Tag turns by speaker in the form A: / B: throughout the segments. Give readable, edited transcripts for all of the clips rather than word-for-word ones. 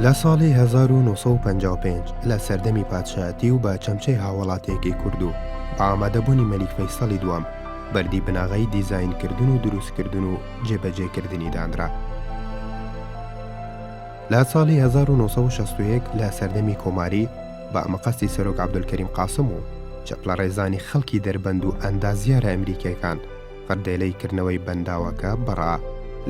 A: لە ساڵی 1955 لە سەردەمی پادشایەتی و بە چەمچەی هاوڵاتیەکی کورد و بە ئامادەبوونی مەلیک فەیسەڵی دووەم بەردی بناغەی دیزاینکردن و دروستکردن و جێبەجێکردنی دانرا. لە ساڵی 1961 لە سەردەمی کۆماری بە ئەمەقەستی سەرۆک عەبدولکەریم قاسم و چەپلە ڕێزانی خەڵکی دەربەند و ئەندازیارە ئەمریکیەکان قەردێلەی کردنەوەی بەنداوەکە بەڕا.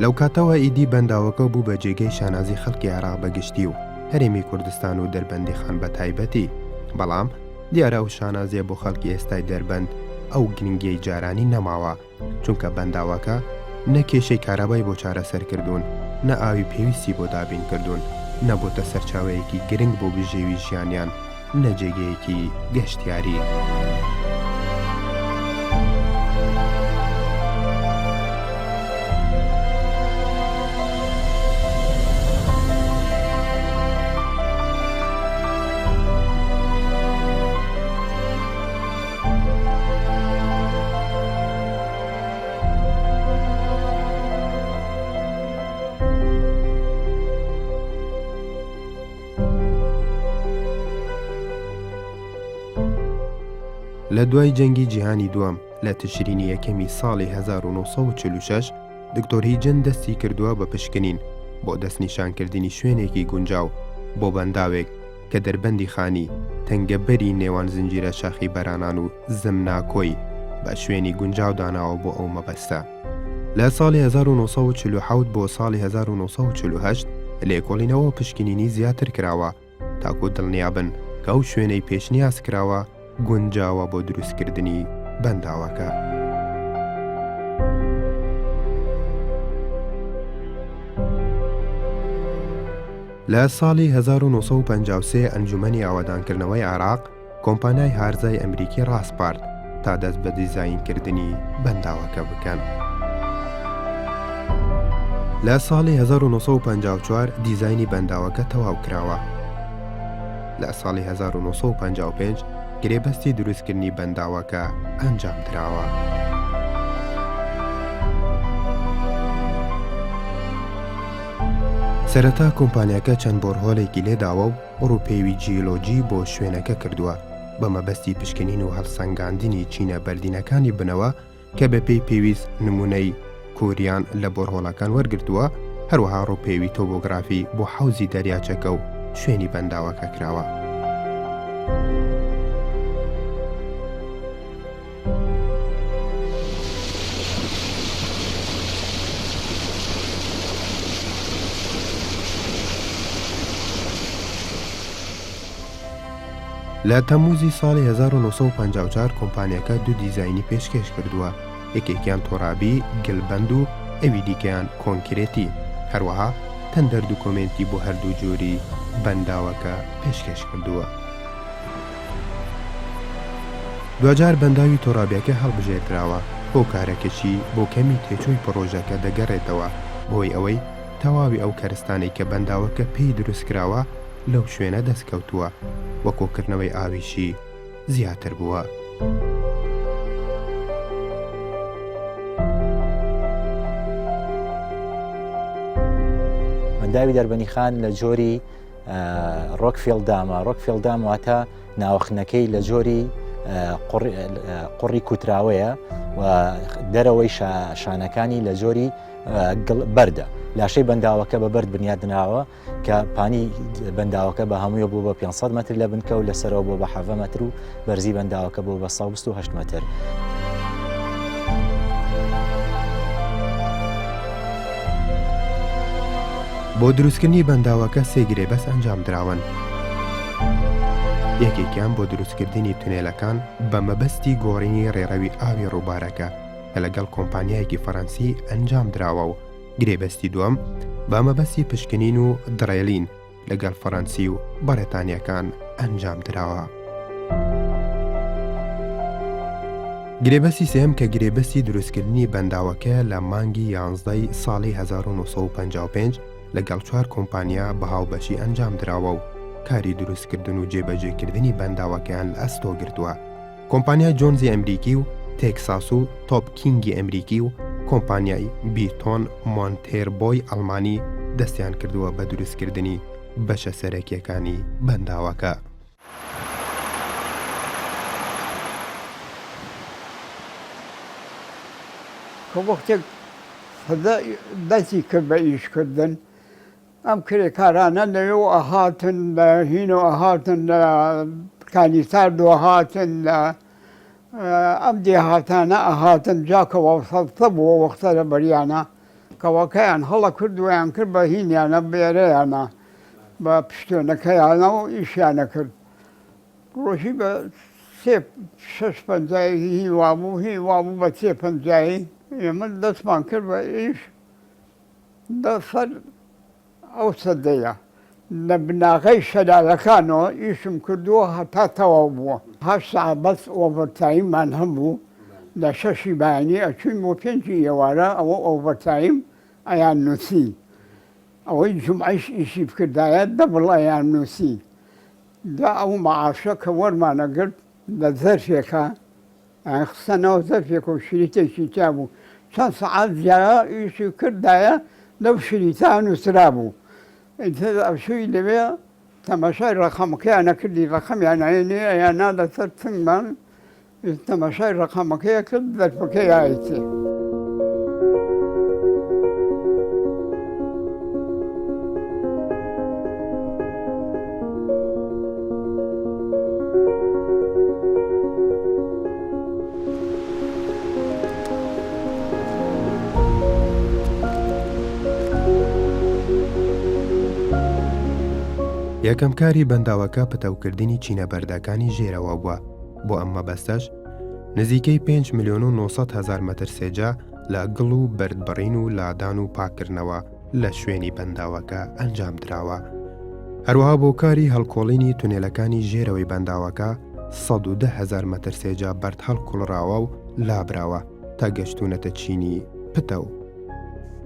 A: لەو کاتەوە ئیدی بەنداوەکە بوو بە جێگەی شانازی خەڵکی عێراق بەگشتی و هەرێمی کوردستان و دەربەندی خان بە تایبەتی، بەڵام دیارە ئەو شانازیە بۆ خەڵکی ئێستای دەربەند ئەو گرنگیەی جارانی نەماوە، چونکە بەنداوەکە نە کێشەی کارەبای بۆ چارەسەرکردوون، نە ئاوی پێویستی بۆ دابینکردوون، نەبووتە سەرچاوەیەکی گرنگ بۆ بژێوی ژیانیان، نە جێگەیەکی گەشتیاری. لە دوای جەنگی جیهانی دووەم لە تشرینی یەکەمی ساڵی 1946 دکتۆر هیجن دەستی کردووە بە پشکنین بۆ دەستنیشانکردنی شوێنێکی گونجاو بۆ بەنداوێک کە دەربەندی خانی تەنگەبەری نێوان زنجیرە شاخی بەرانان و زمناکۆی بە شوێنی گونجاو داناوە بۆ ئەو مەبەستە. لە ساڵی 1947 بۆ ساڵی 1948 لێکۆڵینەوە پشکنینی زیاتر کراوە تاکو دڵنیابن کە ئەو شوێنەی پێشنیاز کراوە گونجاوە بۆ دروستکردنی بەنداوەکە. لە ساڵی 1953 ئەنجومەنی ئاوادانکردنەوەی عێراق کۆمپانیای هارزای ئەمریکی ڕاستپارت تا دەست بە دیزاینکردنی بەنداوەکە بکەن. لە ساڵی 1954 دیزاینی بەنداوەکە تەواو کراوە. لە ساڵی 1955 گرێبەستی دروستکردنی بەنداوەکە ئەنجام دراوە. سەرەتا کۆمپانیاکە چەند بۆرهۆڵێکی لێداوە و ڕووپێوی جیۆلۆجی بۆ شوێنەکە کردووە بە مەبەستی پشکنین و هەڵسەنگاندنی چینە بەردینەکانی بنەوە کە بە پێی پێویست نمونەی کۆریان لە بۆرهۆڵەکان وەرگرتووە، هەروەها ڕووپێوی تۆپۆگرافی بۆ حەوزی دەریاچەکە و شوێنی بەنداوەکە کراوە. لە تەمووزی ساڵی 1954 کۆمپانیاکە دوو دیزاینی پێشکەش کردووە، یەکێکیان تۆرابی گلبەند و ئەوی دیکەیان کۆنکرێتی، هەروەها تەندەر دوکۆمنتی بۆ هەردوو جۆری بەنداوەکە پێشکەش کردووە. دوجار بەنداوی تۆرابیەکە هەڵبژێردراوە بۆ کارەکەشی بۆ کەمی تێچووی پرۆژەکە دەگەڕێتەوە بۆی ئەوەی تەواوی ئەو کەرستانەی کە بەنداوەکە پێی دروستکراوە لەو شوێنە دەستکەوتووە وە کۆکردنەوەی ئاویشی زیاتر بووە.
B: بەنداوی دەربەنی خان لە جۆری ڕۆکفێڵدامە. ڕۆکفێڵدام واتە ناوەخنەکەی لە جۆری قوڕی کوتراوەیە و دەرەوەی شانەکانی لە جۆری بەردە. لاشەی بەنداوەکە بە بەرد بنیادناوە کە پانی بەنداوەکە بە هەموویە بوو بە 500 مەتر لە بنکە و لەسەرەوە بۆ بە 7 مەتر و بەرزی بەنداوەکە بوو بە 128 مەتر.
A: بۆ دروستکردنی بەنداوەکە سێ گرێبەس ئەنجام دراون. یەکێکیان بۆ دروستکردنی تونێلەکان بە مەبەستی گۆڕینی ڕێڕەوی ئاوی ڕووبارەکە کە لەگەڵ کۆمپانیایەکی فەڕەنسی ئەنجام دراوە و گرێبەستی دووەم بە مەبەستی پشکنین و درێلین لەگەڵ فەڕەنسی و بەرێتانیەکان ئەنجام دراوە. گرێبەستی سێم کە گرێبەستی دروستکردنی بەنداوەکە لە مانگی 11 ساڵی 1955 لەگەڵ 4 کۆمپانیا بە هاوبەشی ئەنجام دراوە و کاری دروستکردن و جێبەجێکردنی بەنداوەکەیان لە ئەستۆ گرتووە. کۆمپانیای جۆنزی ئەمریکی و تێکساس و تۆپ کینگی ئەمریکی و کۆمپانیای بیتۆن مۆنتێربۆی ئەڵمانی دەستیان کردووە بە دروستکردنی بەشە سەرەکیەکانی بەنداوەکە.
C: کە وەختێک دەستی کرد بە ئیشکردن ئەم کرێکارانە لەوێ ئەهاتن لە هینەوە ئەهاتن لە کالیساردۆ هاتن لە ئەم دێهاتانە ئەهاتن جاکەوە سەڵتە بووە وەختە لە بەریانە کەوەکەیان هەڵە کردویان کرد بە هینیانە بێرەیانە بە پشتێنەکەیانە و ئیشیانە کرد. ڕۆژی بە شەش پەنجایی هیوا بوو هیوا بوو بە سێ پەنجایی ئێمە دەستمان کرد بە ئیش سەر ئەو سەدەیە لە بناغەی شەلالەکانەوە ئیشم کردووە هەتا تەواو بووە. 8 ساعت بەس ئۆڤەرتایممان هەبوو لە 6 بەیانی ئەچووین بۆ 5 ئێوارە ئەوە ئۆڤەرتایم ئەیان نووسی ئەوەی جومعەیش ئیشی بکردایە دەبڵ ئەیان نووسی. دا ئەو مەعاشە کە وەرمانەگرت لە زەرفێکە خستەنەوە زەرفێکە و شریتێکی تیا بوو چەند سەعات زیایە ئیشی کردایە لەو شریتە نووسرا بوو. ئەوشووی لەوێ تەماشای ڕەقەمەکەیانە کردی ڕەقەمیان عینێ ئەیانا لەسەر تنگمان تەماشای ڕەقەمەکەیە کرد زەرفەکەی ئایەتی.
A: یەکەم کاری بەنداوەکە پتەوکردنی چینەبەردەکانی ژێرەوە بووە. بۆ ئەم مەبەستەش نزیکەی 5 ملیۆن و 900 هەزار مەتر سێجا لە گڵ و بەردبڕین و لادان و پاکردنەوە لە شوێنی بەنداوەکە ئەنجام دراوە. هەروەها بۆ کاری هەڵکۆڵینی تونێلەکانی ژێرەوەی بەنداوەکە 110 هەزار مەتر سێجا بەرد هەڵکوڵراوە و لابراوە تا گەشتونەتە چینی پتە و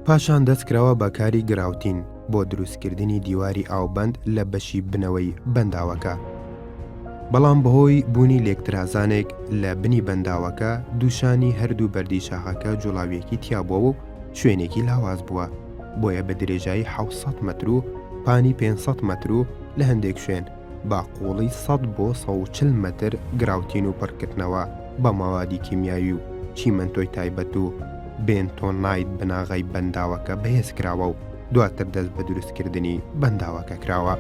A: پاشان دەستکراوە بە کاری گراوتین بۆ دروستکردنی دیواری ئاوبەند لە بەشی بنەوەی بەنداوەکە. بەڵام بەهۆی بوونی لێکترازانێک لە بنی بەنداوەکە دووشانی هەردوو بەردی شاخەکە جوڵاویەکی تیابووە و شوێنێکی لاواز بووە، بۆیە بە درێژایی 700 مەتر و پانی 500 مەتر و لە هەندێک شوێن با قوڵی 100 بۆ 140 مەتر گراوتین و پڕکردنەوە بە ماوادی کیمیایی و چیمەنتۆی تایبەت و بێنتۆنایت بناغی بەنداوەکە بەهێز کراوە و دواتر دەست بە دروستکردنی بەنداوەکە کراوە.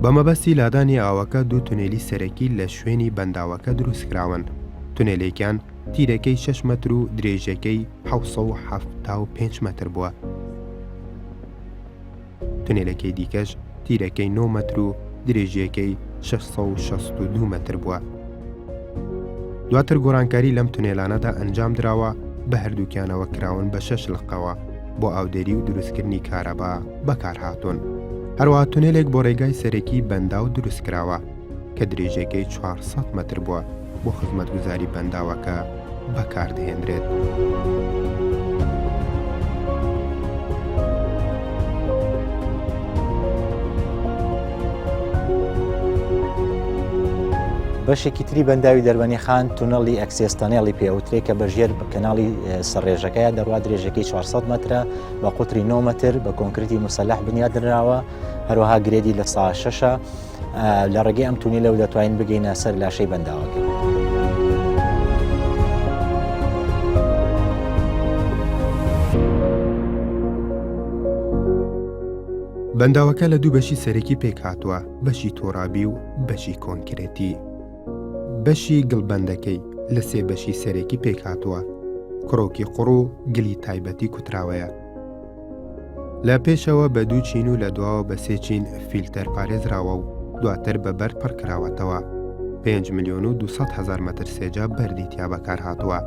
A: بە مەبەستی لادانی ئاوەکە دوو تونێلی سەرەکی لە شوێنی بەنداوەکە دروستکراون. تونێلێکیان تیرەکەی 6 مەتر و درێژەکەی 775 مەتر بووە. تونێلەکەی دیکەش تیرەکەی 9 مەتر و درێژیەکەی 662 مەتر بووە. دواتر گۆڕانکاری لەم تونێلانەدا ئەنجام دراوە بە هەردووکیانەوە کراون بە 6 لقەوە بۆ ئاودێری و دروستکردنی کارەبا بەکارهاتوون. هەروەها تونێلێک بۆ ڕێگای سەرەکی بەنداو دروستکراوە کە درێژەکەی 400 مەتر بووە بۆ خزمەتگوزاری بەنداوەکە بەکاردەهێنرێت.
B: بەشێکی تری بەنداوی دەربەنی خان تونەڵی ئەکسێستانێڵی پێوترێت کە بەژێر کەناڵی سەرڕێژەکەیە دەڕوا درێژەکەی 400 مەترە بە قوتری 9 مەتر بە کۆنکریتی مسەلح بنیادنراوە. هەروەها گرێدی لە سا 6 لە ڕێگەی ئەم تونی لەو دەتوانین بگەینە سەر لاشەی بەنداوەکە.
A: بەنداوەکە لە دوو بەشی سەرەکی پێک هاتووە، بەشی تۆرابی و بەشی کۆنکرێتی. بەشی گڵبەندەکەی لە سێ بەشی سەرەکی پێک هاتووە، کڕۆکی قوڕ و گلی تایبەتی کوتراوەیە. لە پێشەوە بە دوو چین و لە دواوە بە سێ چین فیلتەر پارێزراوە و دواتر بە بەرد پڕکراوەتەوە. 5 ملیۆن و 200 هەزار مەتر سێجا بەردی تیا بەکار هاتووە،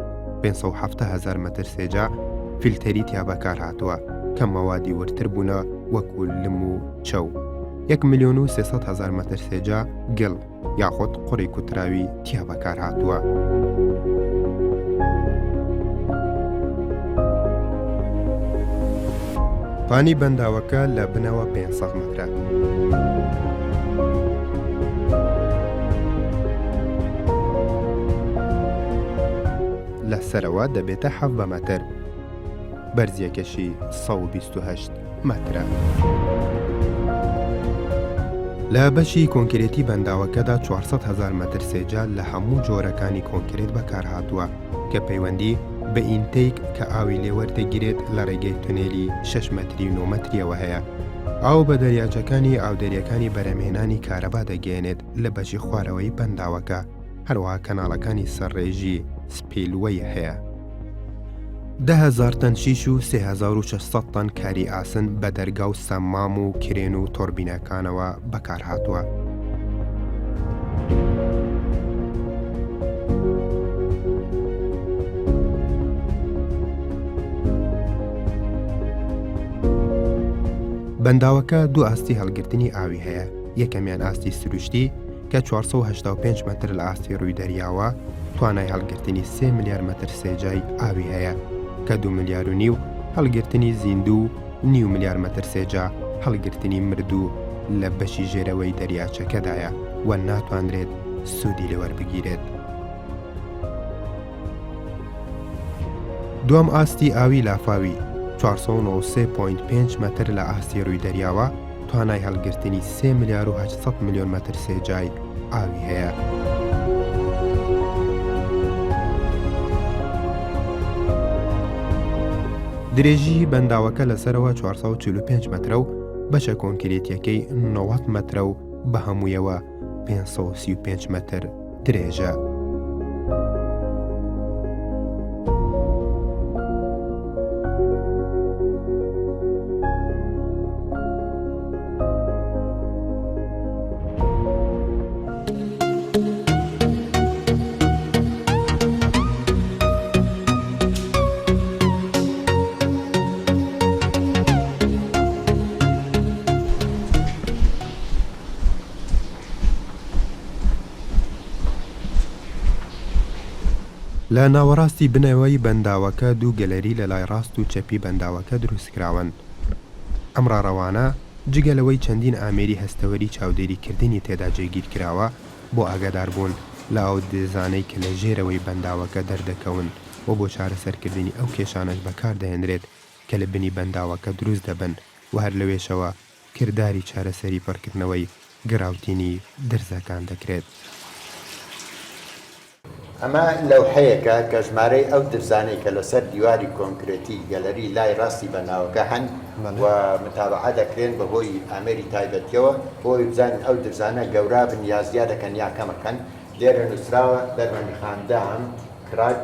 A: 570 هەزار مەتر سێجا فیلتەری تیا بەکار هاتووە کە مەوادی ورتر بوونە وەکو لم و چەو. 1 ملیۆن و 300 هەزار مەتر سێجا گڵ یاخود قوڕی کوتراوی تیا بەکار هاتووە. پانی بەنداوەکە لە بنەوە 500 مەترە. لە لە سەرەوە دەبێتە 7 مەتر. بەرزیەکەشی 128 مەترە. لە بەشی کۆنکرێتی بەنداوەکەدا 400,000 مەتر سێجا لە هەموو جۆرەکانی کۆنکرێت بەکارهاتووە کە پەیوەندی بە ئینتەیک کە ئاوی لێوەردەگیرێت لە ڕێگەی تونێلی 6 مەتری و 9 مەتریەوە هەیە. ئاو بە دەریاچەکانی ئاودەریەکانی بەرەمهێنانی کارەبا دەگەێنێت لە بەشی خوارەوەی بەنداوەکە، هەروەها کەناڵەکانی سەرڕێژی سپیلوەی هەیە. 10,000 تەن شیش و 3,600 تەن کاری ئاسن بە دەرگا و سەممام و کرێن و تۆربینەکانەوە بەکارهاتووە. بەنداوەکە دوو ئاستی هەڵگرتنی ئاوی هەیە، یەکەمیان ئاستی سروشتی کە 485 مەتر لە ئاستی ڕووی دەریاوە توانای هەڵگرتنی 3 ملیار مەتر سێجای ئاوی هەیە کە 2.5 ملیار هەڵگرتنی زیندوو و 9 ملیار مەتر سێجا هەڵگرتنی مردوو لە بەشی ژێرەوەی دەریاچەکەدایە و ناتوانرێت سوودی لێوەربگیرێت. دوام ئاستی ئاوی لافاوی 493.5 مەتر لە ئاستی ڕووی دەریاوە توانای هەڵگرتنی 3 ملیار و 800 میلیۆن مەتر سێجای ئاوی هەیە. درێژی بەنداوەکە لەسەرەوە 445 مەترە و بەشە کۆنکرێتیەکەی 90 مەترە و بە هەموویەوە 535 مەتر درێژە. لە ناوەڕاستی بنەوەی بەنداوەکە دوو گەلەری لە لای ڕاست و چەپی بەنداوەکە دروستکراون. ئەم ڕاڕەوانە جگەلەوەی چەندین ئامێری هەستەوەری چاودێریکردنی تێدا جێگیر کراوە بۆ ئاگاداربوون لە ئەو دێزانەی کە لە ژێرەوەی بەنداوەکە دەردەکەون و بۆ چارەسەرکردنی ئەو کێشانەش بەکاردەهێنرێت کە لە بنی بەنداوەکە دروست دەبن و هەر لەوێشەوە کردداری چارەسەری پڕکردنەوەی گراوتینی درزەکان دەکرێت.
D: ئەمە لەوحەیەکە کە ژمارەی ئەو درزانەی کە لەسەر دیواری کۆنکرێتی گەلەری لای ڕاستی بەناوەکە هەن و متابعە دەکرێن بەهۆی ئامێری تایبەتیەوە بۆی بزانین ئەو درزانە گەورا بن یا زیادەکەن یا کەمەکەن. لێرە نووسراوە دەرمەنی خاندان کراک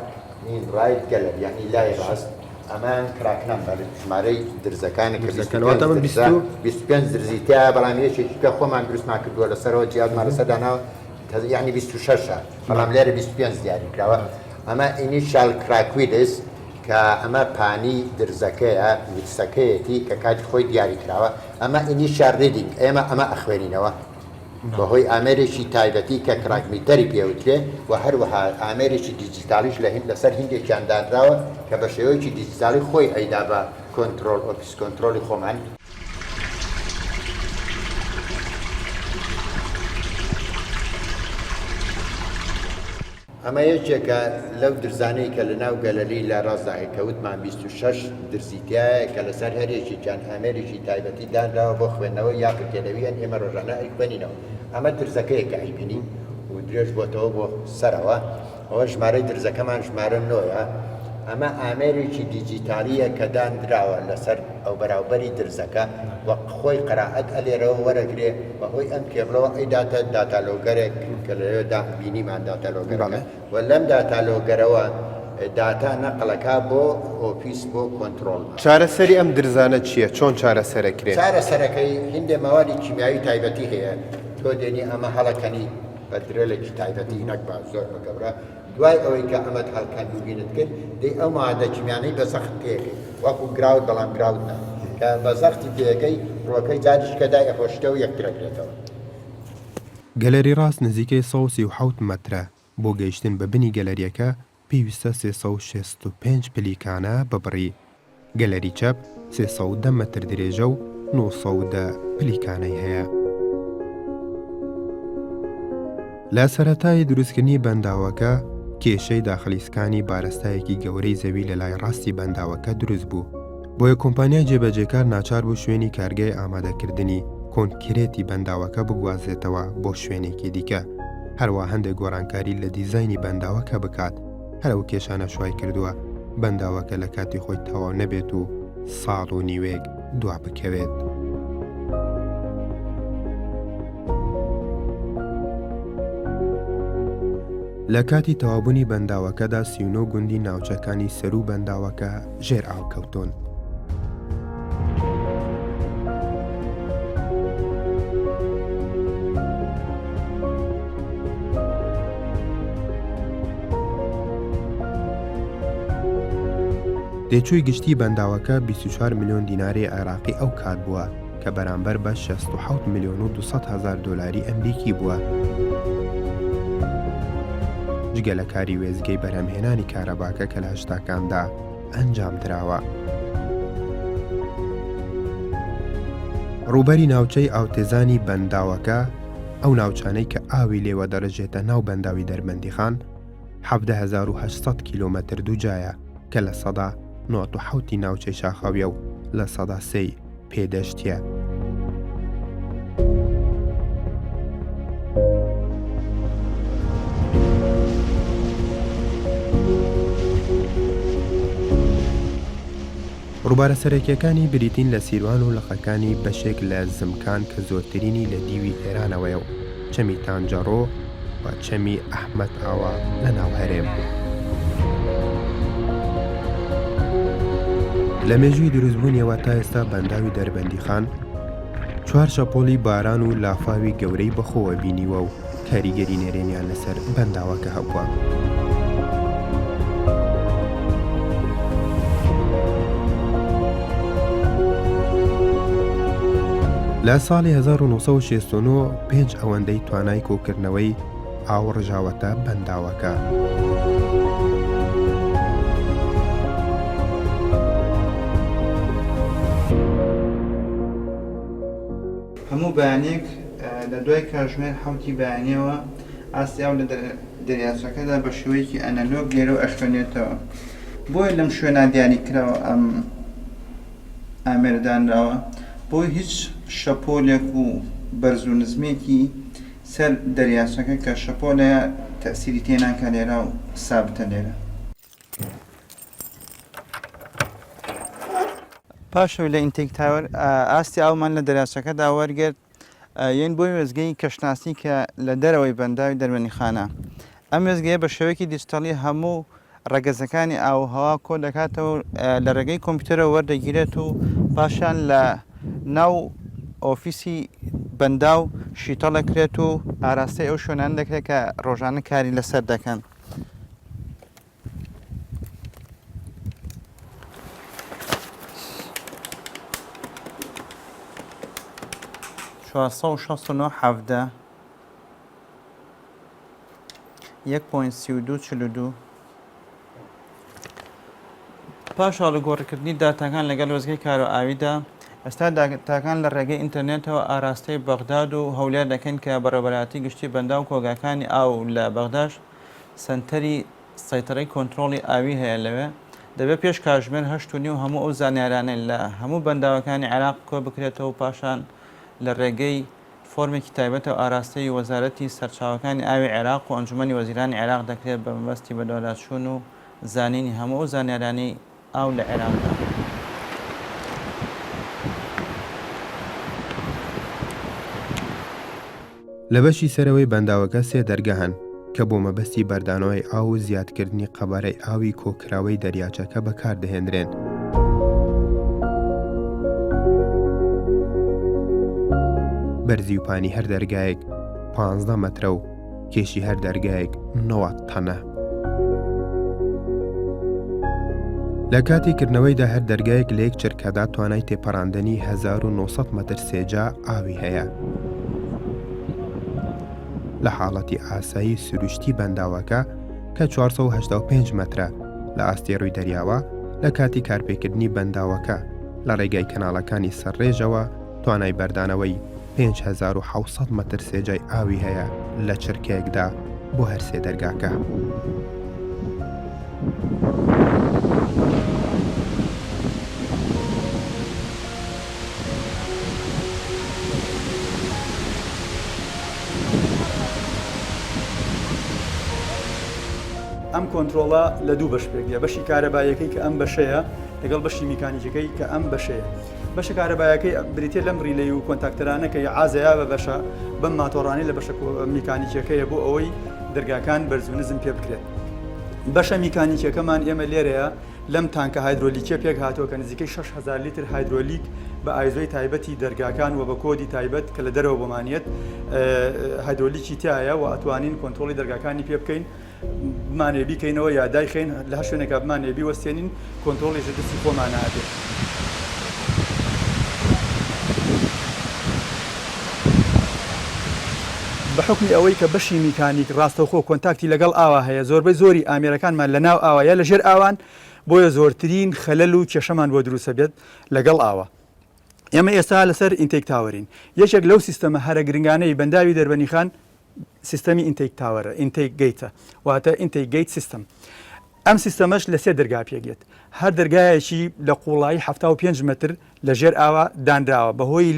D: نین ڕایت گەلەر یعنی لای ڕاست ئەمان کراک نەمبەر ژمارەی درزەکانی 25 درزی تیا بەڵام یەکێکی کە خۆمان دروستمان کردووە لەسەرەوە جیادمان لەسەرداناوە یعنی 26 بەڵام لێرە 25 دیاری کراوە. ئەمە ئینیشال کراکویدس کە ئەمە پانی درزەکەیە ویکسەکەیەتی کە کاتی خۆی دیاری کراوە. ئەمە ئینیشال ریدینگ ئێمە ئەمە ئەخوێنینەوە بەهۆی ئامێرێکی تایبەتی کە کراکمیتەری پێوترێ و هەروەها ئامێرێکی دیجیتالیش لەسەر هندێکیان دانراوە کە بە شێوەیەکی دیجیتالی خۆی ئەیدا بە کۆنترۆل ئۆفیس کۆنترۆلی خۆمان. ئەمە یەکێکە لەو درزانەی کە لە ناو گەلەری لە ڕاستداهی کەوتمان 26 درزیتیایە کە لەسەر هەرێکێکیان ئامێرێکی تایبەتی دانراوە بۆ خوێندنەوە یا کردێنەویان ئێمە ڕۆژانە ئەیبینینەوە. ئەمە درزەکەیە کە ئەیبینین و درێژ بۆتەوە بۆ سەرەوە. ئەوە ژمارەی درزەکەمان ژمارە نۆیە. ئەمە ئامێرێکی دیجیتالیە کە دانراوە لەسەر ئەو بەراوبەری درزەکە وە خۆی قەرائەت ئەلێرەوە وەرەگرێ بەهۆی ئەم کێبڵەوە ئەیداتە داتالۆگەرێک کە لەوێدا بینیمان داتالۆگەرەکە و لەم داتالۆگەرەوە داتا نەقڵەکە بۆ ئۆفیس بۆ کۆنترۆل.
A: چارەسەری ئەم درزانە چییە؟ چۆن چارەسەرەکرێت؟
D: چارەسەرەکەی هندێ ماوەی کیمیایی تایبەتی هەیە تۆ دێنی ئەمە هەڵەکەنی بە درێلێکی تایبەتی نەک بە زۆر بەگەورە. دوای ئەوەی کە ئەمەد هەڵکان دوبینت کرد دەی ئەو مادە کیمیانەی بە زەخت تێگەی وەکو گراوت بەڵام گراوتە کە بە زەختی تێگەی ڕۆکەی جاریشکەدای ئەخۆشتە و یەکترەکرێتەوە.
A: گەلەری ڕاست نزیکەی 137 مەترە. بۆ گەیشتن بە بنی گەلەریەکە پێویستە 365 پلیکانە ببڕی. گەلەری چەپ 310 مەتر درێژە و 910 پلیکانەی هەیە. لە سەرەتای دروستکردنی بەنداوەکە کێشەی داخلیسکانی بارستایەکی گەورەی زەوی لە لای ڕاستی بەنداوەکە دروست بوو. بۆیە کۆمپانیای جێبەجێکار ناچار بوو شوێنی کارگای ئامادەکردنی کۆنکرێتی بەنداوەکە بگوازێتەوە بۆ شوێنێکی دیکە، هەروە هەندێک گۆڕانکاری لە دیزایانی بەنداوەکە بکات. هەرەو کێشانە شوای کردووە بەنداوەکە لە کاتی خۆی تەواو نەبێت و ساڵ و نیوەیەک دوا بکەوێت. لە کاتی تەوابوونی بەنداوەکەدا 39 گوندی ناوچەکانی سەر و بەنداوەکە ژێر ئاوکەوتون. دێچووی گشتی بەنداوەکە 24 میلیۆن دیناری عێراقی ئەو کات بووە کە بەرامبەر بە 67 میلیۆن و 200 هزار دۆلاری ئەمریکی بووە. جگە لە کاری وێزگەی بەرهەمهێنانی کارەباکە کە لە هەشتاکاندا ئەنجام دراوە. ڕووبەری ناوچەی ئاوتێزانی بەنداوەکە، ئەو ناوچانەی کە ئاوی لێوە دەڕژێتە ناو بەنداوی دەربەندیخان، 17,800 کیلۆمەتر دووجایە کە لە سەدا 97 ناوچەی شاخەویە و لە سەدا 3 پێدەشتیە. ڕووبارە سەرەکیەکانی بریتین لە سیروان و لەخەکانی بەشێک لە زمکان کە زۆرترینی لە دیوی ئێرانەوەیە و چەمی تانجەڕۆ و چەمی ئەحمەد ئاوا لە ناو هەرێم. لە مێژووی دروستبوونیەوە تا ئێستا بەنداوی دەربەندیخان 4 شەپۆلی باران و لافاوی گەورەی بەخۆوە بینیوە و کاریگەری نێرێنیان لەسەر بەنداوەکە هەبووە. لە ساڵی 1969 5 ئەوەندەی توانای کۆکردنەوەی ئاو ڕژاوەتە بەنداوەکە.
E: هەموو بەیانێک لە دوای کاتژمێر حوتی بەیانیەوە ئاستی ئاو لە دەریاچەکەدا بە شێوەیەکی ئەنەلۆگ لێرە و ئەشکێنێتەوە. بۆیە لەم شوێنە دیاری کراوە ئەم ئامێردانراوە بۆی هیچ شەپۆلێک و بەرز و نزمێکی سەر دەریاچەکە کە شەپۆلەیە تەسیری تێناکە لێرە و سابتە لێرە. پاشەوەی لە ئینتێک تاوەر ئاستی ئاومان لە دەریاچەکەدا وەرگرت یەن بۆی وێزگەی کەشناسی کە لە دەرەوەی بەنداوی دەربەندیخانە. ئەم وێزگەیە بە شێوەیەکی دیجیتاڵی هەموو ڕەگەزەکانی ئاوهەوا کۆ دەکاتەوە لە ڕێگەی کۆمپیوتەرەوە وەردەگیرێت و پاشان لە ناو ئۆفیسی بەنداو شیتەڵ دەکرێت و ئاراستەی ئەو شوێنان دەکرێت کە ڕۆژانە کاری لەسەر دەکەن. 469 17 1.3242 پاش هەڵگۆڕکردنی داتاکان لەگەڵ وەزگەی کار و ئاویدا ئێستا داتاکان لە ڕێگەی ئینتەرنێتەوە ئاراستەی بەغداد و هەولێر دەکەن کە بەڕێوەبەراتی گشتی بەندا و کۆگاکانی ئاو لە بەغداش سنتەری سەیتەڕەی کۆنتڕۆڵی ئاوی هەیە لەوێ دەبێت پێش کاتژمێر 8:30 هەموو ئەو زانیارانەی لە هەموو بەنداوەکانی عێراق کۆ بکرێتەوە و پاشان لە ڕێگەی فۆرمێکی تایبەتەوە ئاراستەی وەزارەتی سەرچاوەکانی ئاوی عێراق و ئەنجومەنی وەزیرانی عێراق دەکرێت بە مەبەستی بەدەوڵاتچوون و زانینی هەموو ئەو زانیارانی ئاو لە عێراقدا.
A: لە بەشی سەرەوەی بەنداوەکە 3 دەرگە هەن کە بۆ مەبەستی بەردانەوەی ئاو و زیادکردنی قەبارەی ئاوی کۆکراوەی دەریاچەکە بەکاردەهێنرێن. بەرزی و پانی هەر دەرگایەک 15 مەترە و کێشی هەر دەرگایەک 90 تەنە. لە کاتی کردنەوەیدا هەر دەرگایەک لە یەک چرکەدا توانای تێپەڕاندنی 1900 مەتر سێجا ئاوی هەیە. لە حاڵەتی ئاسایی سروشتی بەنداوەکە کە 485 مەترە لە ئاستی ڕووی دەریاوە لە کاتی کارپێکردنی بەنداوەکە لە ڕێگای کەناڵەکانی سەرڕێژەوە توانای بەردانەوەی 5700 مەتر سێجای ئاوی هەیە لە چرکەیەکدا بۆ هەر 3 دەرگاکە.
F: ئەم کۆنتترۆڵە لە دوو بەش پێگە بەشی کارەبایەکەی کە ئەم بەشەیە لەگەڵ بەشی میکانیکەکەی کە ئەم بەشەیە بەشە کارەبایەکەی بریتێ لەم ڕیلەی و کۆنتاکتەرانە کە عازەیە بە بەشە بەم ماتۆڕانی لە بەشە میکانیکەکەیە بۆ ئەوەی دەرگاکان بەرزونزم پێ بکرێت. بەشە میکانیکەکەمان ئێمە لێرەیە لەم تانکە هایدرۆلیکە پێک هاتووە کە نزیکەی 6,000 لیتر هایدرۆلیک بە ئایزۆی تایبەتی دەرگاکان و بە کۆدی تایبەت کە لە دەرەوە بۆمانێت هایدرۆلیکی تایە و ئەتوانین کۆنتترۆلی دەرگاکانی پێ بکەین بمانێ بیکەینەوە یا دایخین لە شوێنێکە بمانێ بیوەستێنین کۆنتترۆلیش دەستی خۆمانەهاتێت. بە حکمی ئەوەی کە بەشی میکانیک ڕاستەوخۆ کۆنتاکتی لەگەڵ ئاوا هەیە زۆربەی زۆری ئامێرەکانمان لە ناو ئاوایە لە ژێر ئاوان بۆیە زۆرترین خەلەل و کێشەمان بۆ دروستە بێت لەگەڵ ئاوە. ئێمە ئێستا لەسەر ئینتێک تاوەرین یەکێک لەو سیستەمە هەرە گرنگانەی بەنداوی دەربەنیخان سیستەمی ئینتێک تاوەرە ئینتێک گەیتە واتە ئینتێک گەیت سیستەم. ئەم سیستەمەش لە سێ دەرگا پێگێت هەر دەرگایەکی لە قوڵایی 75 متر لە ژێر ئاوا دانراوە بەهۆی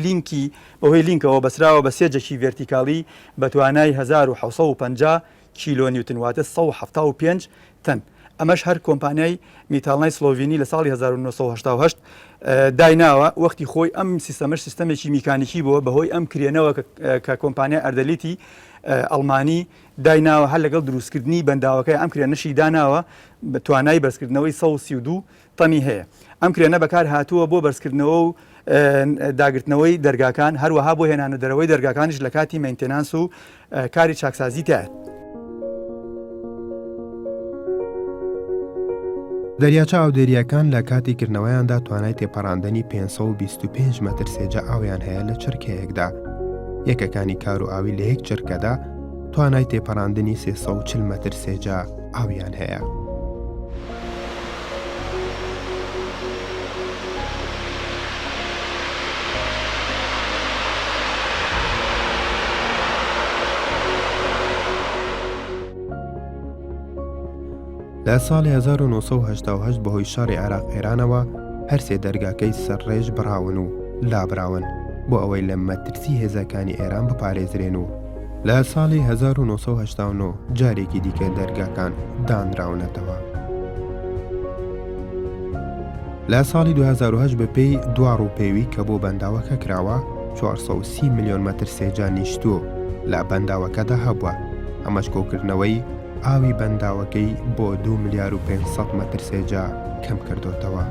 F: لینکەوە بەسراوە بە سێجێکی ڤێرتیکاڵی بە توانای 1750 کیلۆ نیوتن واتە 175 تەن. ئەمەش هەر کۆمپانیای میتاڵنای سلۆڤینی لە ساڵی 1970 دایناوە وەختی خۆی ئەم سیستەمەش سیستەمێکی میکانیکی بووە بەهۆی ئەم کرێنەوە کە کۆمپانیای ئەردەلیتی ئەڵمانی دایناوە هەر لەگەڵ دروستکردنی بەنداوەکەی ئەم کرێنەشی داناوە بە توانای بەرزکردنەوەی 132 تەمی هەیە. ئەم کرێنە بەکار هاتووە بۆ بەرزکردنەوە و داگرتنەوەی دەرگاکان هەروەها بۆ هێنانە دەرەوەی دەرگاکانیش لە کاتی مەینتێنانس و کاری چاکسازی تایە.
A: دەریاچە ئاودێریەکان لە کاتی کردنەوەیاندا توانای تێپەڕاندنی 525 مەتر سێجە ئاویان هەیە لە چرکەیەکدا. یەکەکانی کار و ئاوی لە یەک چرکەدا توانای تێپەڕاندنی 340 مەتر سێجە ئاویان هەیە. لە ساڵی 1970 بەهۆی شاری عێراق ئێرانەوە هەرسێ دەرگاکەی سەرڕێژ بڕاون و لابراون بۆ ئەوەی لە مەترسی هێزەکانی ئێران بپارێزرێن و لە ساڵی 1970 جارێکی دیکە دەرگاکان دانراونەتەوە. لە ساڵی 2008 بەپێی دواڕووپێوی کە بۆ بەنداوەکە کراوە 430 میلیۆن مەتر سێجا نیشتووە لە بەنداوەکەدا هەبووە. ئەمەش کۆکردنەوەی ئاوی بەنداوەکەی بۆ 2 ملیار و 500 مەتر سێجا کەم کردوتەوە.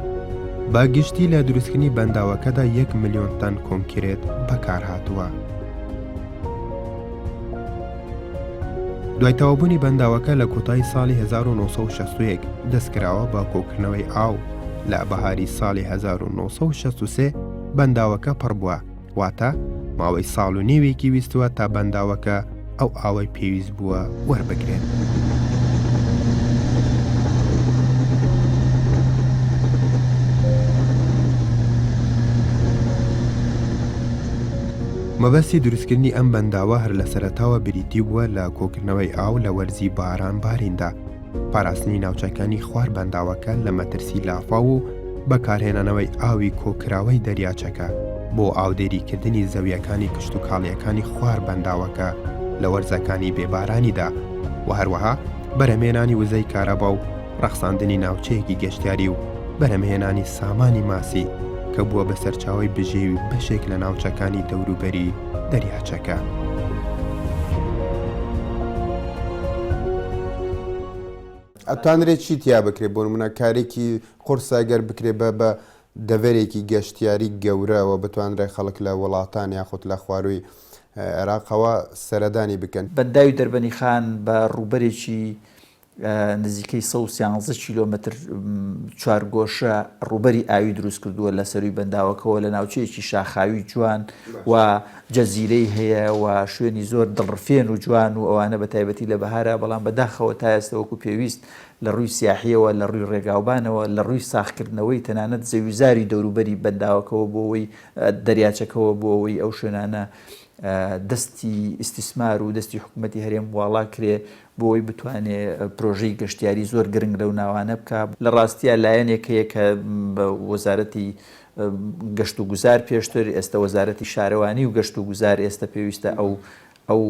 A: باگشتی لە دروستکردنی بەنداوەکەدا 1 ملیۆن تەن کۆنکرێت بەکار هاتووە. دوای تەوابوونی بەنداوەکە لە کۆتایی ساڵی 1961 دەستکراوە بە کۆکردنەوەی ئاو لە بەهاری ساڵی 1963 بەنداوەکە پڕ بووە واتە ماوەی ساڵ و نێوێکی ویستووە تا بەنداوەکە ئەو ئاوەی پێویست بووە وەربگرێن. مەبەستی دروستکردنی ئەم بەنداوە هەر لە سەرەتاوە بریتی بووە لە کۆکردنەوەی ئاو لە وەرزی باران باریندا پاراستنی ناوچەکانی خوار بەنداوەکە لە مەترسی لافا و بەکارهێنانەوەی ئاوی کۆکراوەی دەریاچەکە بۆ ئاودێریکردنی زەویەکانی کشت و کاڵیەکانی خوار بەنداوەکە لە وەرزەکانی بێبارانیدا و هەروەها بەرهەمهێنانی وزەی کارەبا و ڕەخساندنی ناوچەیەکی گەشتیاری و بەرهەمهێنانی سامانی ماسی کە بووە بە سەرچاوی بژێوی بەشێک لە ناوچەکانی دەوروبەری دەریاچەکە.
G: ئەتوانرێت چی تیا بکرێت بۆ نمونە کارێکی قورس ئەگەر بکرێت بە دەڤەرێکی گەشتیاری گەورەوە بتوانرێت خەڵک لە وڵاتان یاخود لە خواروی عێراقەوە سەردانی بکەن.
H: بەنداوی دەربەنیخان بە ڕووبەرێکی نزیکەی 113 کیلۆمتر چوارگۆشە ڕووبەری ئاوی دروست کردووە لە سەروی بەنداوەکەەوە لە ناوچەیەکی شاخاوی جوان و جەزیرەی هەیە و شوێنی زۆر دڵڕفێن و جوان و ئەوانە بە تایبەتی لە بەهارە بەڵام بەداخەوە تا ئێستاوەکو پێویست لە ڕووی سیاحیەوە لە ڕووی ڕێگاوبانەوە لە ڕووی ساختکردنەوەی تەنانەت زەویزاری دەوروبەری بەنداوەکەەوە بۆ ئەوەی دەریاچەکەەوە بۆ ئەوەی ئەو شوێنانە دەستی ئیسیسمار و دەستی حکوومەتی هەرێم واڵا کرێ بۆی بتوانێت پرۆژەی گەشتیاری زۆر گرنگ لەو ناوانە بکە. لە ڕاستیە لایەنێکەیە کە بە وەزارەتی گەشت و گوزار پێشتر، ئێستا وەزارەتی شارەوانی و گەشت و گوزار ئێستا پێویستە ئەو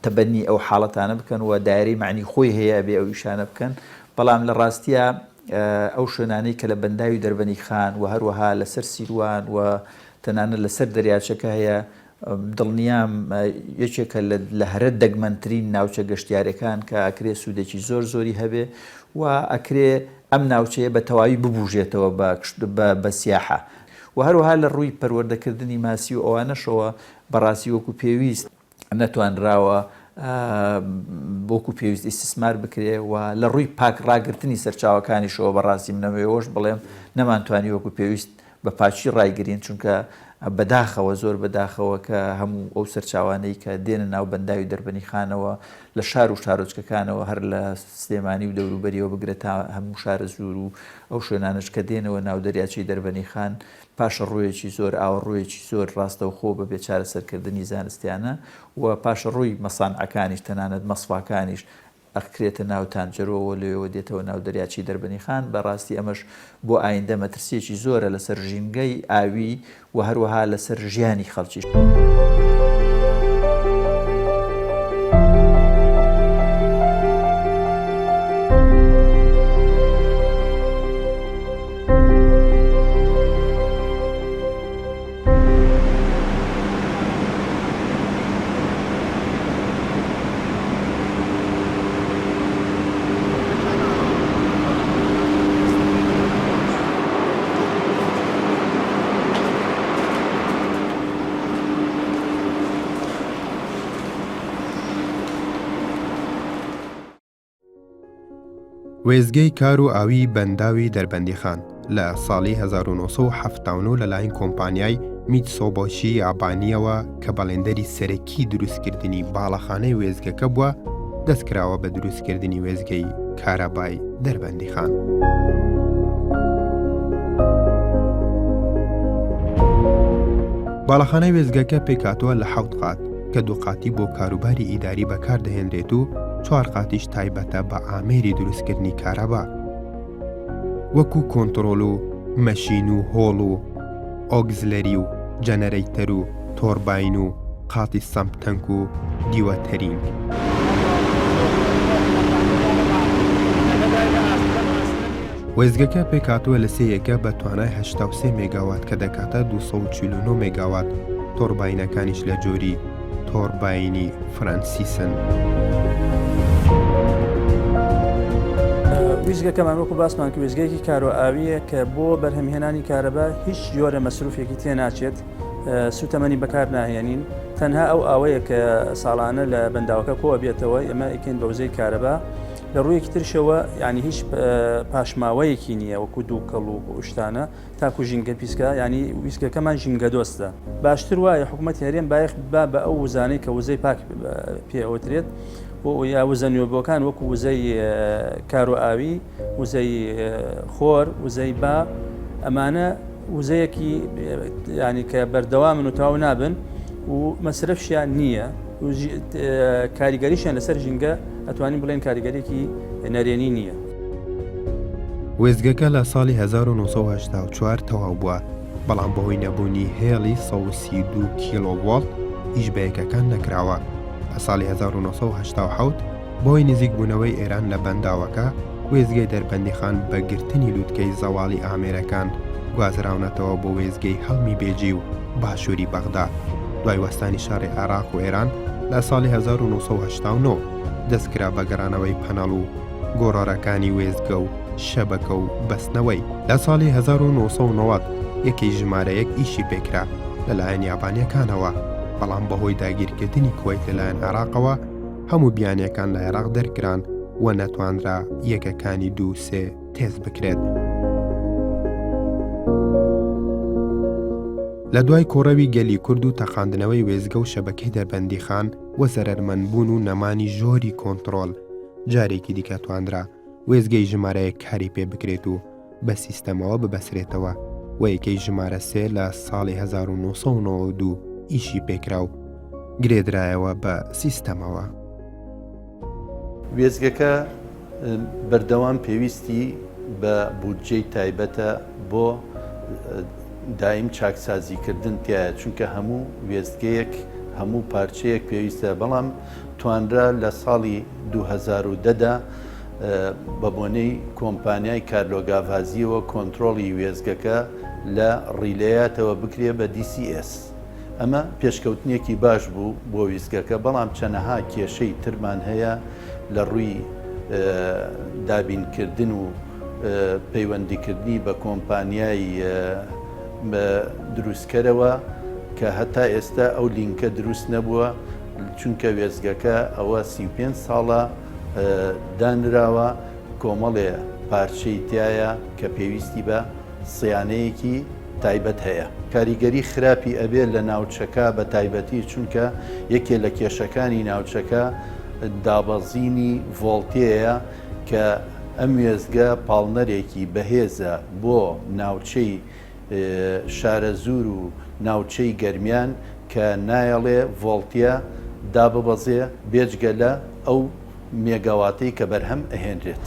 H: تەبەنی ئەو حاڵەتانە بکەن و دایرەی معنی خۆی هەیە بێ ئەو ئیشانە بکەن. بەڵام لە ڕاستیە ئەو شوێنانەی کە لە بەنداوی دەربەنی خان و هەروەها لەسەر سیروان و تەنانەت لەسەر دەریاچەکە هەیە، دڵنیام یەکێکە لە هەرە دەگمەنترین ناوچە گەشتیارەکان کە ئەکرێ سوودێکی زۆر زۆری هەبێ و ئەکرێ ئەم ناوچەیە بە تەواوی ببوژێتەوە بە سیاحە. و هەروەها لە ڕووی پەروەردەکردنی ماسی و ئەوانەشەوە بەڕاستی وەکو پێویست نەتوانراوە بۆکو پێویست ئیسیسمار بکرێ و لە ڕووی پاک ڕاگررتنی سەرچاوەکانیشەوە بەڕاستی منەوەیەوەش بڵێم نەمانتوانی وەکو پێویست بە پاچی ڕایگرین، چونکە بەداخەوە زۆر بەداخەوە کە هەموو ئەو سەرچاوانەی کە دێنە ناو بەنداوی دەربەنی خانەوە لە شار و شارۆچکەکانەوە هەر لە سلێمانی و دەوروبەریەوە بگرێت تا هەموو شارە زور و ئەو شوێنانش کە دێنەوە ناو دەریاچەی دەربەنی خان پاشە ڕوویەکی زۆر ئاوەڕوویەکی زۆر ڕاستەوخۆ بەبێ چارەسەرکردنی زانستیانە و پاشە ڕووی مەسانعەکانیش تەنانەت مەسفاکانیش ئەخرێتە ناو تانجەرەوە لێەوە دێتەوە ناو دەریاچی دەربەنی خان. بەڕاستی ئەمەش بۆ ئایندە مەترسیەکی زۆرە لەسەر ژینگەی ئاوی و هەروەها لەسەر ژیانی خەڵکیش.
A: وێزگەی کار و ئاوی بەنداوی دەربەندی خان لە ساڵی 1970 لەلایەن کۆمپانیای میتسوبیشی یابانیەوە کە بەڵێندەری سەرەکی دروستکردنی باڵەخانەی وێزگەکە بووە دەستکراوە بە دروستکردنی وێزگەی کارەبای دەربەندی خان. باڵەخانەی وێزگەکە پێکاتوە لە 7 قات کە 2 قاتی بۆ کاروباری ئیداری بەکاردەهێنرێت و 4 قاتیش تایبەتە بە ئامێری دروستکردنی کارەبا وەکو کۆنتڕۆل و مەشین و هۆڵ و ئۆگزلەری و جەنەرەیتەر و تۆرباین و قاتی سەمپتەنک و دیوەتەرینگ. وێزگەکە پێکاتوە لە سەیەکە بە توانای 83 مێگاوات کە دەکاتە 249 مێگاوات. تۆرباینەکانیش لە جۆری تۆرباینی فرانسیسن.
I: ویزگەکەمان وەکو باسمان کە وێزگەیەکی کارۆ ئاویە کە بۆ بەرهەمهێنانی کارەبا هیچ جۆرە مەسروفێکی تێناچێت، سوتەمەنی بەکار ناهێنین. تەنها ئەو ئاوەیە کە ساڵانە لە بەنداوەکە کۆوە بێتەوە ئێمە ئەیکەین بە وزەی کارەبا. لە ڕوویەکی ترشەوە ینی هیچ پاشماوەیەکی نییە وەکو دووکەڵ و شتانە تاکو ژینگە پیسکە، ینی ویسکەکەمان ژینگە دۆستە. باشتر وایە حکوومەت هەرێم بایەخ بە ئەو وزانەی کە وزەی پاک پێوترێت بۆ یا وزە نوێبەکان وەکو وزەی کار و ئاوی، وزەی خۆر، وزەی با، ئەمانە وزەیەکی ینی کە بەردەوامن و تاو نابن و مەسرفشیان نییە، کاریگەریشیان لەسەر ژینگە ئەتوانین بڵێن کاریگەرێکی نەرێنی نییە.
A: وێزگەکە لە ساڵی 1984 تەواو بووە، بەڵام بەهۆی نەبوونی هێڵی 132 کیلۆڤۆڵت ئیش بەیەکەکان نەکراوە. لە ساڵی 1970 بۆی نزیک بوونەوەی ئێران لە بەنداوەکە وێزگەی دەربەندی خان بە گرتنی لووتکەی زەواڵی ئامێرەکان گوازراونەتەوە بۆ وێزگەی هەڵمی بێجی و باشووری بەغدا. دوای وەستانی شاری عێراق و ئێران لە ساڵی 1970 دەستکرا بە گەڕانەوەی پەنەڵ و گۆڕارەکانی وێزگە و شەبەکە و بەستنەوەی. لە ساڵی 1990 یەکەی ژمارەیەک ئیشی پێکرا لەلایەن یابانیەکانەوە، بەڵام بەهۆی داگیرکردنی کوێیت لەلایەن عێراقەوە هەموو بیانیەکان لە عێراق دەرکران و نەتوانرا یەکەکانی 2-3 تێز بکرێت. لە دوای کۆڕەوی گەلی کورد و تەقاندنەوەی وێزگە و شەبەکەی دەربەندی خان و زەرەرمەندبوون و نەمانی زۆری کۆنتڕۆل، جارێکی دیکە توانرا وێزگەی ژمارەیە کاری پێ بکرێت و بە سیستەمەوە ببەسرێتەوە و یەکەی ژمارە 3 لە ساڵی 1992 ئیشی پێکرا و گرێدرایەوە بە سیستەمەوە.
J: وێزگەکە بەردەوام پێویستی بە بودجەی تایبەتە بۆ دایم چاکسازیکردن تایە، چونکە هەموو وێزگەیەک هەموو پارچەیەک پێویستە، بەڵام توانرا لە ساڵی 2010دا بە بۆنەی کۆمپانیای کارلۆگاڤازیەوە کۆنتترۆڵی وێزگەکە لە ڕیلەیەتەوە بکرێ بە DCS. ئەمە پێشکەوتنێکی باش بوو بۆ ویزگەکە، بەڵام چەنەها کێشەی ترمان هەیە لە ڕووی دابینکردن و پەیوەندیکردنی بە کۆمپانیای دروستکەرەوە کە هەتا ئێستا ئەو لینکە دروست نەبووە، چونکە وێزگەکە ئەوە 35 ساڵە دانراوە، کۆمەڵێ پارچەی تایە کە پێویستی بە سیانەیەکی تایبەت هەیە. کاریگەری خراپی ئەبێ لە ناوچەکە بە تایبەتی، چونکە یەکێ لە کێشەکانی ناوچەکە دابەزینی ڤۆڵتەیە کە ئەم وێزگە پاڵنەرێکی بەهێزە بۆ ناوچەی شارە زور و ناوچەی گەرمیان کە نایەڵێ ڤۆڵتە داببەزێ بێجگە لە ئەو مێگاواتەی کە بەرهەم ئەهێنرێت.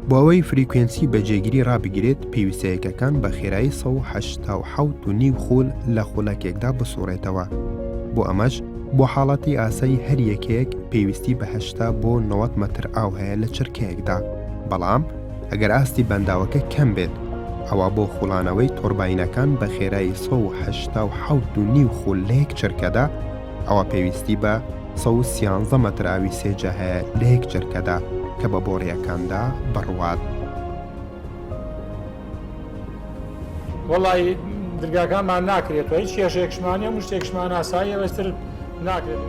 A: بۆ ئەوەی فریکوێنسی بەجێگیری ڕابگرێت پێویستەیەکەکان بە خێرایی 187 خول لە خولەکێکدا بسوڕێتەوە. بۆ ئەمەش بۆ حاڵەتی ئاسایی هەر یەکێک پێویستی بە 80 بۆ 90 مەتر ئاو هەیە لە چرکەیەکدا، بەڵام ئەگەر ئاستی بەنداوەکە کەم بێت ئەوە بۆ خوڵانەوەی تۆرباینەکان بە خێرایی 187 خول لە یەک چرکەدا ئەوە پێویستی بە 113 مەتر ئاوی سێجە هەیە لە یەک چرکەدا کە بە بۆڕیەکاندا بڕوات.
K: وەڵی دەرگاکانمان ناکرێتەوە، هیچ کێشێکشمانی هەموو شتێکشمان ئاسایی ئەوەستر ناکرێت.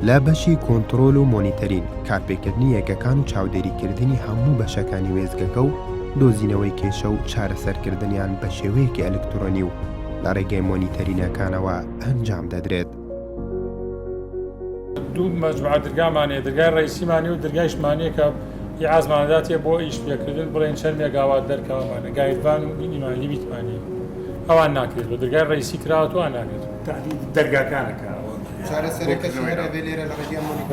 A: لە بەشی کۆنتترۆل و مۆنیتەرین کارپێکردنی یەکەکان و چاودێریکردنی هەموو بەشەکانی وێزگەکە و دۆزینەوەی کێشە و چارەسەرکردنیان بە شێوەیەکی ئەلکترۆنی و لە ڕێگەی مۆنیتەرینەکانەوە ئەنجام دەدرێت.
K: دوو مەجموعە دەرگامانەیە، دەرگای ڕئیسیمانی و دەرگای شمانەیە کە ئازمانەداتێ بۆ ئیش پێکردن بڵێن چەند مێگاوات دەرکەوەمانە گایدوان و ئینیمانی بیتمانی ئەوان ناکرێت بە دەرگای ڕئیسی کراوەوە ناکرێت دەرگاکانەکە.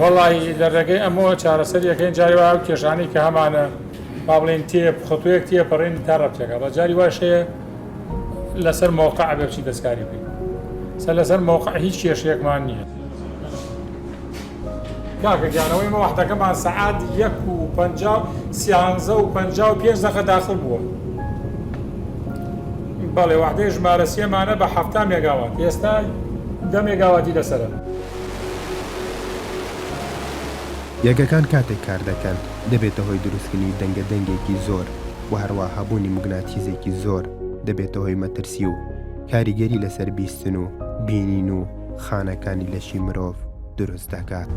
K: وەڵی لە ڕێگەی ئەمەوە چارەسەریەکەین جاری وایە و کێشانەی کە هەمانە با بڵێن خۆتوەیەک تێپەڕێن تا ڕەبچەکە بە جاری واشەیە لەسەر مۆقع بەچی دەستکاری بکەین. سەر لەسەر مۆقع هیچ کێشەیەکمان نییە. کاکە گیانەوەی مەوەحدەکەمان سەعات 1:55 داخل بووە. بەڵێ وحدەی ژمارە سێمانە بە 7 مێگاوات، ئێستا 10 مێگاواتی لەسەرە.
A: یەکەکان کاتێک کار دەکەن دەبێتە هۆی دروستکردنی دەنگە دەنگێکی زۆر و هەروە هەبوونی موگناتیزێکی زۆر دەبێتە هۆی مەترسی و کاریگەری لەسەر بیستن و بینین و خانەکانی لەشی مرۆڤ دروست دەکات.